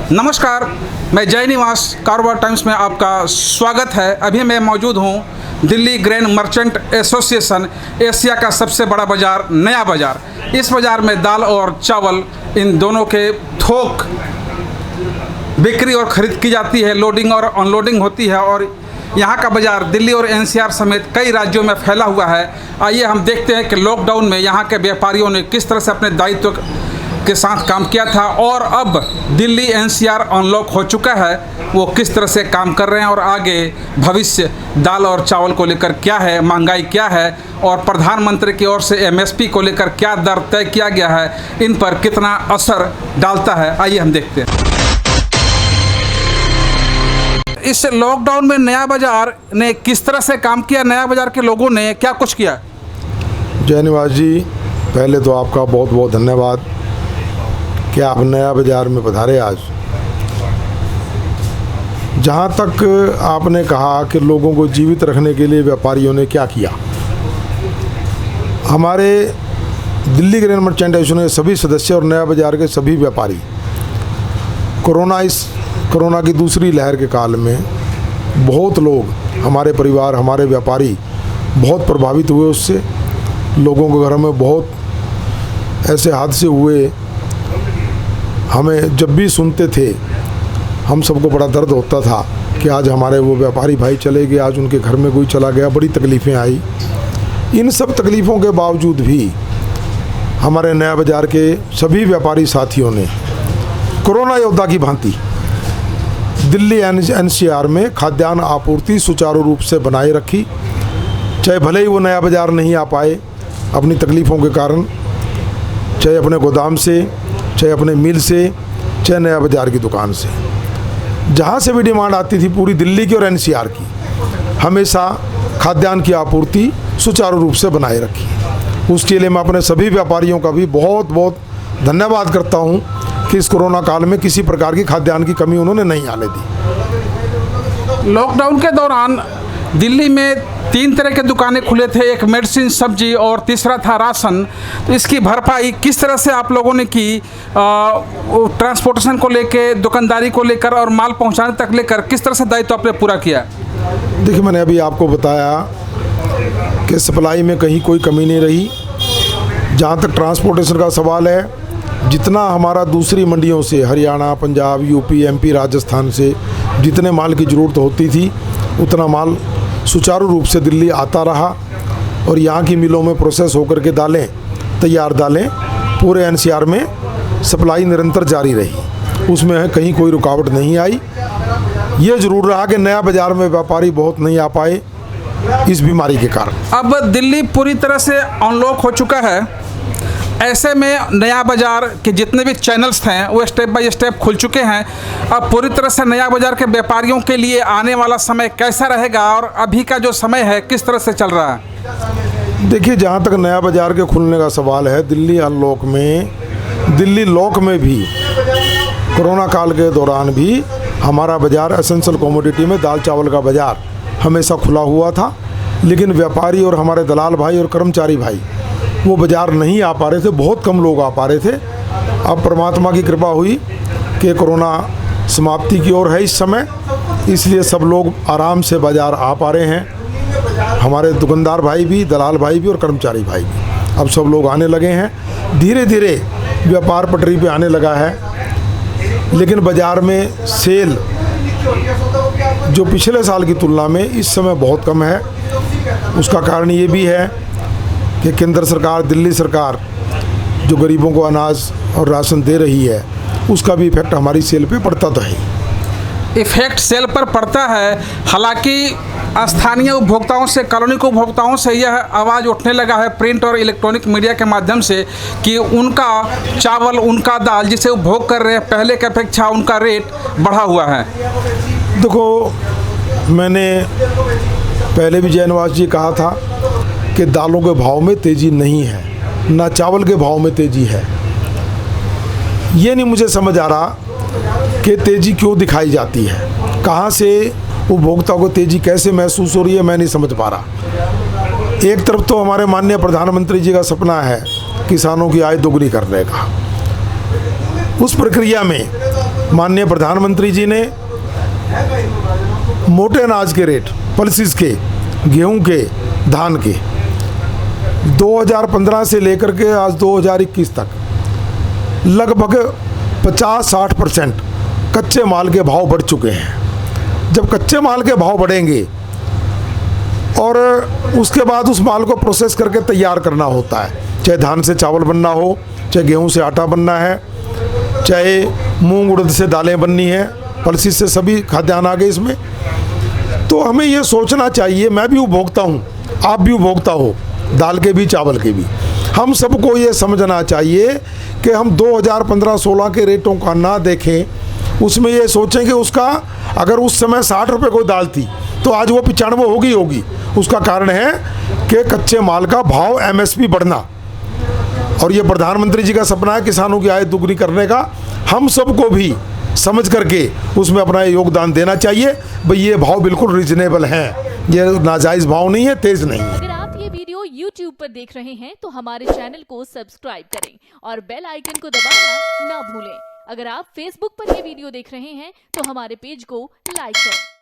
नमस्कार, मैं जय निवास कारोबार टाइम्स में आपका स्वागत है। अभी मैं मौजूद हूँ Delhi grain merchant association, Asia का सबसे बड़ा बाज़ार, नया बाज़ार। इस बाज़ार में दाल और चावल इन दोनों के थोक बिक्री और ख़रीद की जाती है, लोडिंग और अनलोडिंग होती है। और यहाँ का बाज़ार दिल्ली और एनसीआर समेत कई राज्यों में फैला हुआ है। आइए हम देखते हैं कि लॉकडाउन में यहाँ के व्यापारियों ने किस तरह से अपने दायित्व के साथ काम किया था और अब दिल्ली एनसीआर अनलॉक हो चुका है, वो किस तरह से काम कर रहे हैं और आगे भविष्य दाल और चावल को लेकर क्या है, महंगाई क्या है और प्रधानमंत्री की ओर से एमएसपी को लेकर क्या दर तय किया गया है, इन पर कितना असर डालता है, आइए हम देखते हैं। इस लॉकडाउन में नया बाज़ार ने किस तरह से काम किया, नया बाज़ार के लोगों ने क्या कुछ किया? जय निवास जी, पहले तो आपका बहुत बहुत धन्यवाद कि आप नया बाज़ार में पधारे आज। जहाँ तक आपने कहा कि लोगों को जीवित रखने के लिए व्यापारियों ने क्या किया, हमारे दिल्ली ग्रेन मर्चेंट एसोसिएशन के सभी सदस्य और नया बाज़ार के सभी व्यापारी कोरोना की दूसरी लहर के काल में बहुत लोग, हमारे परिवार, हमारे व्यापारी बहुत प्रभावित हुए उससे। लोगों के घरों में बहुत ऐसे हादसे हुए, हमें जब भी सुनते थे हम सबको बड़ा दर्द होता था कि आज हमारे वो व्यापारी भाई चले गए, आज उनके घर में कोई चला गया, बड़ी तकलीफ़ें आई। इन सब तकलीफ़ों के बावजूद भी हमारे नया बाज़ार के सभी व्यापारी साथियों ने कोरोना योद्धा की भांति दिल्ली एनसीआर में खाद्यान्न आपूर्ति सुचारू रूप से बनाए रखी। चाहे भले ही वो नया बाज़ार नहीं आ पाए अपनी तकलीफ़ों के कारण, चाहे अपने गोदाम से, चाहे अपने मिल से, चाहे नया बाज़ार की दुकान से, जहाँ से भी डिमांड आती थी पूरी दिल्ली की और एनसीआर की, हमेशा खाद्यान्न की आपूर्ति सुचारू रूप से बनाए रखी। उसके लिए मैं अपने सभी व्यापारियों का भी बहुत बहुत धन्यवाद करता हूँ कि इस कोरोना काल में किसी प्रकार की खाद्यान्न की कमी उन्होंने नहीं आने दी। लॉकडाउन के दौरान दिल्ली में 3 तरह के दुकानें खुले थे, एक मेडिसिन, सब्जी और तीसरा था राशन। तो इसकी भरपाई किस तरह से आप लोगों ने की? ट्रांसपोर्टेशन को लेकर, दुकानदारी को लेकर और माल पहुंचाने तक लेकर किस तरह से दायित्व आपने पूरा किया? देखिए, मैंने अभी आपको बताया कि सप्लाई में कहीं कोई कमी नहीं रही। जहाँ तक ट्रांसपोर्टेशन का सवाल है, जितना हमारा दूसरी मंडियों से, हरियाणा, पंजाब, यूपी, एमपी, राजस्थान से जितने माल की ज़रूरत होती थी उतना माल सुचारू रूप से दिल्ली आता रहा और यहाँ की मिलों में प्रोसेस होकर के तैयार दालें पूरे एनसीआर में सप्लाई निरंतर जारी रही। उसमें कहीं कोई रुकावट नहीं आई। ये ज़रूर रहा कि नया बाज़ार में व्यापारी बहुत नहीं आ पाए इस बीमारी के कारण। अब दिल्ली पूरी तरह से अनलॉक हो चुका है, ऐसे में नया बाज़ार के जितने भी चैनल्स हैं वो स्टेप बाय स्टेप खुल चुके हैं। अब पूरी तरह से नया बाज़ार के व्यापारियों के लिए आने वाला समय कैसा रहेगा और अभी का जो समय है किस तरह से चल रहा है? देखिए, जहाँ तक नया बाज़ार के खुलने का सवाल है, दिल्ली लॉक में भी कोरोना काल के दौरान भी हमारा बाज़ार एसेंशियल कमोडिटी में दाल चावल का बाज़ार हमेशा खुला हुआ था। लेकिन व्यापारी और हमारे दलाल भाई और कर्मचारी भाई वो बाज़ार नहीं आ पा रहे थे, बहुत कम लोग आ पा रहे थे। अब परमात्मा की कृपा हुई कि कोरोना समाप्ति की ओर है इस समय, इसलिए सब लोग आराम से बाज़ार आ पा रहे हैं। हमारे दुकानदार भाई भी, दलाल भाई भी और कर्मचारी भाई भी, अब सब लोग आने लगे हैं। धीरे धीरे व्यापार पटरी पे आने लगा है। लेकिन बाज़ार में सेल जो पिछले साल की तुलना में इस समय बहुत कम है। उसका कारण ये भी है कि केंद्र सरकार, दिल्ली सरकार जो गरीबों को अनाज और राशन दे रही है, उसका भी इफेक्ट हमारी सेल पे पड़ता तो है। इफेक्ट सेल पर पड़ता है। हालांकि स्थानीय उपभोक्ताओं से, कॉलोनी के उपभोक्ताओं से यह आवाज़ उठने लगा है प्रिंट और इलेक्ट्रॉनिक मीडिया के माध्यम से कि उनका चावल, उनका दाल जिसे उपभोग कर रहे हैं, पहले की अपेक्षा उनका रेट बढ़ा हुआ है। देखो, मैंने पहले भी जय निवास जी कहा था कि दालों के भाव में तेज़ी नहीं है, ना चावल के भाव में तेज़ी है। ये नहीं मुझे समझ आ रहा कि तेज़ी क्यों दिखाई जाती है, कहाँ से उपभोक्ता को तेज़ी कैसे महसूस हो रही है, मैं नहीं समझ पा रहा। एक तरफ तो हमारे माननीय प्रधानमंत्री जी का सपना है किसानों की आय दोगुनी करने का। उस प्रक्रिया में माननीय प्रधानमंत्री जी ने मोटे अनाज के रेट, पल्सेस के, गेहूं के, धान के 2015 से लेकर के आज 2021 तक लगभग 50-60% कच्चे माल के भाव बढ़ चुके हैं। जब कच्चे माल के भाव बढ़ेंगे और उसके बाद उस माल को प्रोसेस करके तैयार करना होता है, चाहे धान से चावल बनना हो, चाहे गेहूं से आटा बनना है, चाहे मूंग उड़द से दालें बननी है, पल्सेस से सभी खाद्यान्न आ गए इसमें। तो हमें ये सोचना चाहिए, मैं भी उपभोक्ता हूँ, आप भी उपभोक्ता हो, दाल के भी चावल के भी। हम सबको ये समझना चाहिए कि हम 2015-16 के रेटों का ना देखें, उसमें ये सोचें कि उसका अगर उस समय 60 रुपये कोई दाल थी तो आज वो 95 होगी। उसका कारण है कि कच्चे माल का भाव MSP बढ़ना, और ये प्रधानमंत्री जी का सपना है किसानों की आय दुगनी करने का। हम सबको भी समझ करके उसमें अपना योगदान देना चाहिए। भाई ये भाव बिल्कुल रीजनेबल हैं, ये नाजायज़ भाव नहीं है, तेज़ नहीं है। अगर आप ये वीडियो YouTube पर देख रहे हैं तो हमारे चैनल को सब्सक्राइब करें और बेल आइकन को दबाना ना भूलें। अगर आप Facebook पर ये वीडियो देख रहे हैं तो हमारे पेज को लाइक करें।